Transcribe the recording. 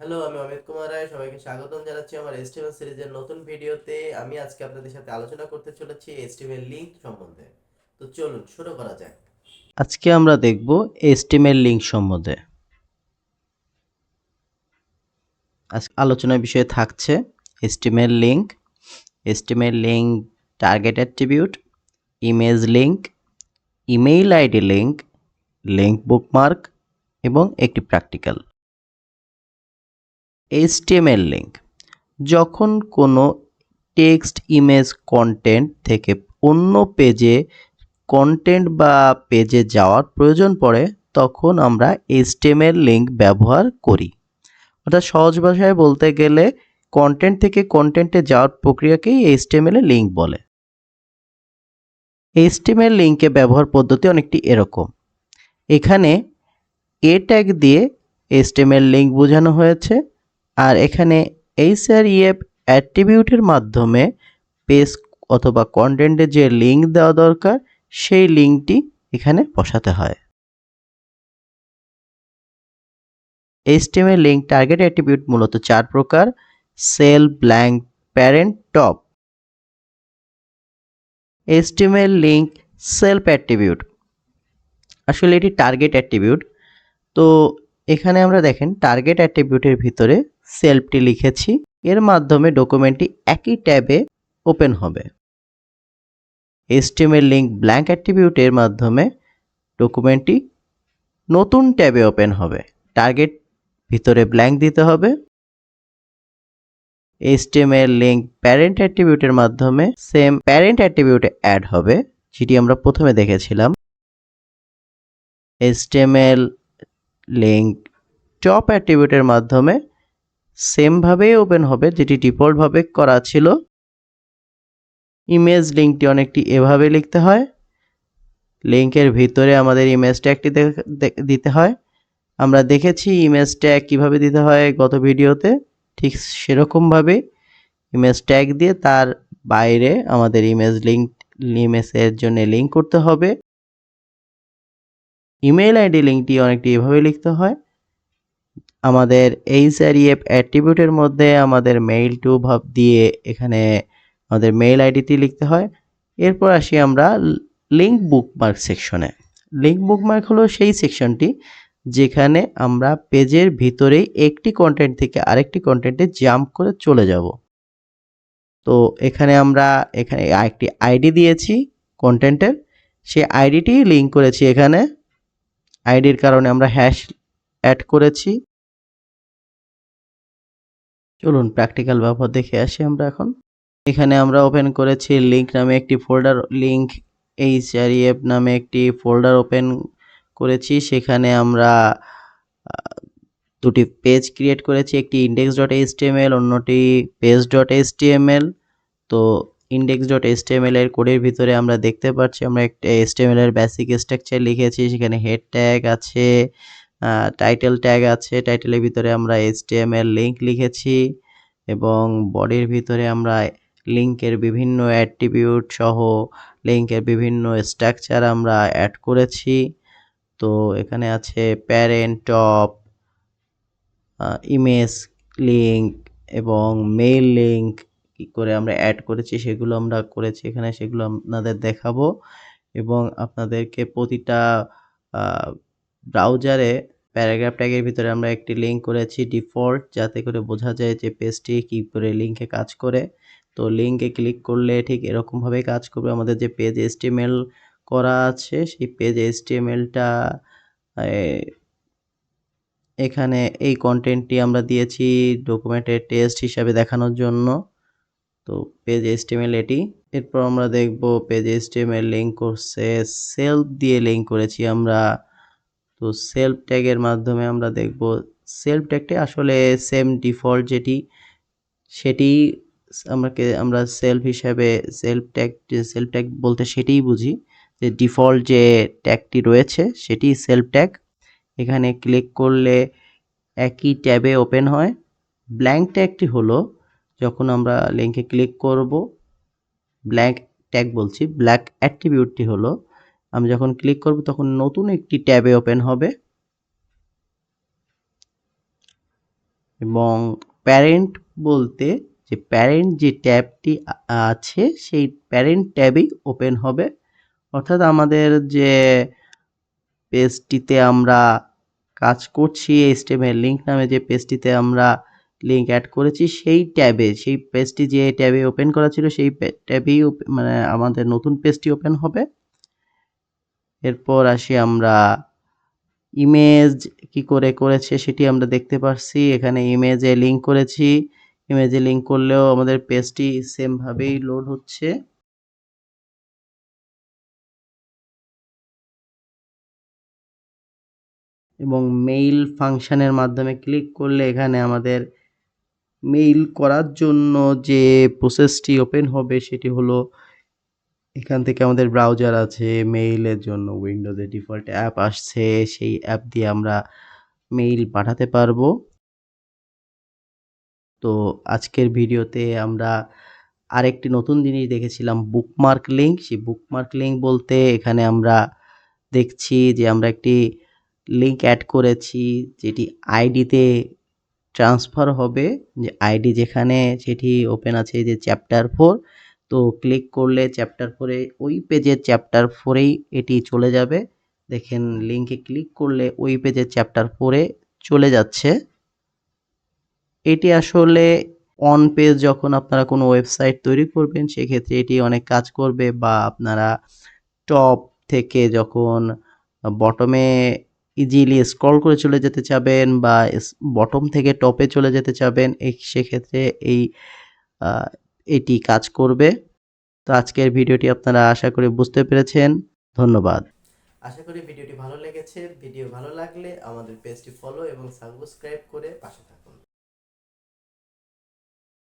Hello, আমি অমিত কুমার রায়। সবাইকে স্বাগতম জানাচ্ছি আমার HTML সিরিজের নতুন ভিডিওতে। আমি আজকে আপনাদের সাথে আলোচনা করতে চলেছি HTML লিঙ্ক সম্বন্ধে। তো চলুন শুরু করা যাক। আজকে আমরা দেখব HTML লিঙ্ক সম্বন্ধে। আজকে আলোচনার বিষয়ে থাকছে HTML link, HTML link target attribute, image link, email ID link, link bookmark এবং একটি প্র্যাকটিক্যাল। HTML লিঙ্ক যখন কোনো টেক্সট, ইমেজ, কন্টেন্ট থেকে অন্য পেজে কন্টেন্ট বা পেজে যাওয়ার প্রয়োজন পড়ে তখন আমরা HTML লিঙ্ক ব্যবহার করি। অর্থাৎ সহজ ভাষায় বলতে গেলে কন্টেন্ট থেকে কন্টেন্টে যাওয়ার প্রক্রিয়াকেই HTML এর লিঙ্ক বলে। HTML লিঙ্কে ব্যবহার পদ্ধতি অনেকটি এরকম। এখানে এ ট্যাগ দিয়ে HTML লিঙ্ক বোঝানো হয়েছে, আর এখানে href অ্যাট্রিবিউটের মাধ্যমে পেজ অথবা কন্টেন্টে যে লিঙ্ক দেওয়া দরকার সেই লিঙ্কটি এখানে বসাতে হয়। HTML লিঙ্ক টার্গেট অ্যাট্রিবিউট মূলত 4 প্রকার: self, blank, parent, top. HTML link self attribute, আসলে এটি টার্গেট অ্যাট্রিবিউট। তো এখানে আমরা দেখেন টার্গেট অ্যাট্রিবিউটের ভিতরে সেলফটি লিখেছি, এর মাধ্যমে ডকুমেন্টটি একই ট্যাবে ওপেন হবে। HTML লিঙ্ক ব্ল্যাঙ্ক অ্যাট্রিবিউটের মাধ্যমে ডকুমেন্টটি নতুন ট্যাবে ওপেন হবে, টার্গেট ভিতরে ব্ল্যাঙ্ক দিতে হবে। HTML লিঙ্ক প্যারেন্ট অ্যাট্রিবিউটের মাধ্যমে সেম প্যারেন্ট অ্যাট্রিবিউটে অ্যাড হবে, যেটি আমরা প্রথমে দেখেছিলাম। HTML লিঙ্ক টপ অ্যাট্রিবিউটের মাধ্যমে সেমভাবেই ওপেন হবে, যেটি ডিফল্টভাবে করা ছিল। ইমেজ লিঙ্কটি অনেকটি এভাবে লিখতে হয়, লিঙ্কের ভিতরে আমাদের ইমেজ ট্যাগটি দিতে হয়। আমরা দেখেছি ইমেজ ট্যাগ কীভাবে দিতে হয় গত ভিডিওতে, ঠিক সেরকমভাবে ইমেজ ট্যাগ দিয়ে তার বাইরে আমাদের ইমেজের জন্য লিঙ্ক করতে হবে। ইমেইল আইডি লিঙ্কটি অনেকটি এভাবে লিখতে হয়, আমাদের href অ্যাট্রিবিউটের মধ্যে আমাদের মেইল টু ভাব দিয়ে এখানে আমাদের মেইল আইডিটি লিখতে হয়। এরপর আসি আমরা লিঙ্ক বুকমার্ক সেকশনে। লিঙ্ক বুকমার্ক হলো সেই সেকশনটি যেখানে আমরা পেজের ভিতরেই একটি কন্টেন্ট থেকে আরেকটি কন্টেন্টে জাম্প করে চলে যাব। তো এখানে আমরা একটি আইডি দিয়েছি কন্টেন্টের, সেই আইডিটি লিঙ্ক করেছি। এখানে আইডির কারণে আমরা হ্যাশ অ্যাড করেছি। চলুন প্র্যাকটিক্যাল ব্যবহার দেখে আসি আমরা এখন। এখানে আমরা ওপেন করেছি লিঙ্ক নামে একটি ফোল্ডার, লিঙ্ক href নামে একটি ফোল্ডার ওপেন করেছি। সেখানে আমরা দুটি পেজ ক্রিয়েট করেছি, একটি index.html, অন্যটি page.html। তো index.html এর কোডের ভিতরে আমরা দেখতে পাচ্ছি আমরা একটা HTML এর বেসিক স্ট্রাকচার লিখেছি। সেখানে হেড ট্যাগ আছে, টাইটেল ট্যাগ আছে, টাইটেলের ভিতরে আমরা HTML লিঙ্ক লিখেছি এবং বডির ভিতরে আমরা লিঙ্কের বিভিন্ন অ্যাট্রিবিউট সহ লিঙ্কের বিভিন্ন স্ট্রাকচার আমরা অ্যাড করেছি। তো এখানে আছে প্যারেন্ট, টপ, ইমেজ লিঙ্ক এবং মেইল লিঙ্ক কী করে আমরা অ্যাড করেছি সেগুলো আমরা করেছি এখানে, সেগুলো আপনাদের দেখাবো এবং আপনাদেরকে প্রতিটা ব্রাউজারে প্যারাগ্রাফ ট্যাগের ভিতরে আমরা একটি লিঙ্ক করেছি ডিফল্ট, যাতে করে বোঝা যায় যে পেজটি কী করে লিঙ্কে কাজ করে। তো লিঙ্কে ক্লিক করলে ঠিক এরকমভাবে কাজ করবে। আমাদের যে পেজ HTML করা আছে সেই পেজ HTMLটা এখানে এই কন্টেন্টটি আমরা দিয়েছি ডকুমেন্টের টেক্সট হিসাবে দেখানোর জন্য। তো পেজ HTML এটি। এরপর আমরা দেখব পেজ HTML লিঙ্ক করছে, সেলফ দিয়ে লিঙ্ক করেছি আমরা। তো সেলফ ট্যাগের মাধ্যমে আমরা দেখব সেলফ ট্যাগটি আসলে সেম ডিফল্ট যেটি সেটি আমরা সেলফ হিসাবে সেলফ ট্যাগ বলতে সেটিই বুঝি, যে ডিফল্ট যে ট্যাগটি রয়েছে সেটি সেলফ ট্যাগ। এখানে ক্লিক করলে একই ট্যাবে ওপেন হয়। ব্ল্যাঙ্ক ট্যাগটি হলো যখন আমরা লিঙ্কে ক্লিক করব, ব্ল্যাঙ্ক ট্যাগ বলছি, ব্ল্যাঙ্ক অ্যাট্রিবিউটটি হলো আমি যখন ক্লিক করব তখন নতুন একটি ট্যাবে ওপেন হবে এবং প্যারেন্ট বলতে যে প্যারেন্ট যে ট্যাবটি আছে সেই প্যারেন্ট ট্যাবই ওপেন হবে, অর্থাৎ আমাদের যে পেজটিতে আমরা কাজ করছি, এইচটিএমএল লিঙ্ক নামে যে পেজটিতে আমরা লিঙ্ক অ্যাড করেছি সেই ট্যাবে, সেই পেজটি যে ট্যাবে ওপেন করা ছিল সেই ট্যাবেই মানে আমাদের নতুন পেজটি ওপেন হবে। এরপর আসি আমরা ইমেজ কি করে করেছে সেটি আমরা দেখতে পাচ্ছি। এখানে ইমেজে লিঙ্ক করেছি, ইমেজে লিঙ্ক করলেও আমাদের পেজটি সেমভাবেই লোড হচ্ছে। এবং মেইল ফাংশনের মাধ্যমে ক্লিক করলে এখানে আমাদের মেইল করার জন্য যে প্রসেসটি ওপেন হবে সেটি হলো, এখান থেকে আমাদের ব্রাউজার আছে, মেইলের জন্য উইন্ডোজে ডিফল্ট অ্যাপ আসছে, সেই অ্যাপ দিয়ে আমরা মেইল পাঠাতে পারবো। তো আজকের ভিডিওতে আমরা আরেকটি নতুন জিনিস দেখেছিলাম, বুকমার্ক লিঙ্ক। সেই বুকমার্ক লিঙ্ক বলতে এখানে আমরা দেখছি যে আমরা একটি লিঙ্ক অ্যাড করেছি যেটি আইডিতে ট্রান্সফার হবে, যে আইডি যেখানে সেটি ওপেন আছে যে চ্যাপ্টার 4। তো ক্লিক করলে চ্যাপ্টার 4-এ ওই পেজের চ্যাপ্টার 4-এই এটি চলে যাবে। দেখেন লিঙ্কে ক্লিক করলে ওই পেজের চ্যাপ্টার 4-এ চলে যাচ্ছে। এটি আসলে অন পেজ যখন আপনারা কোনো ওয়েবসাইট তৈরি করবেন সেক্ষেত্রে এটি অনেক কাজ করবে, বা আপনারা টপ থেকে যখন বটমে ইজিলি স্ক্রল করে চলে যেতে চাবেন বা বটম থেকে টপে চলে যেতে চাবেন, সেক্ষেত্রে আহ, এটি কাজ করবে। তো আজকের ভিডিওটি আপনারা আশা করি বুঝতে পেরেছেন। ধন্যবাদ। আশা করি ভিডিওটি ভালো লেগেছে। ভিডিও ভালো লাগলে আমাদের পেজটি ফলো এবং সাবস্ক্রাইব করে পাশে থাকুন।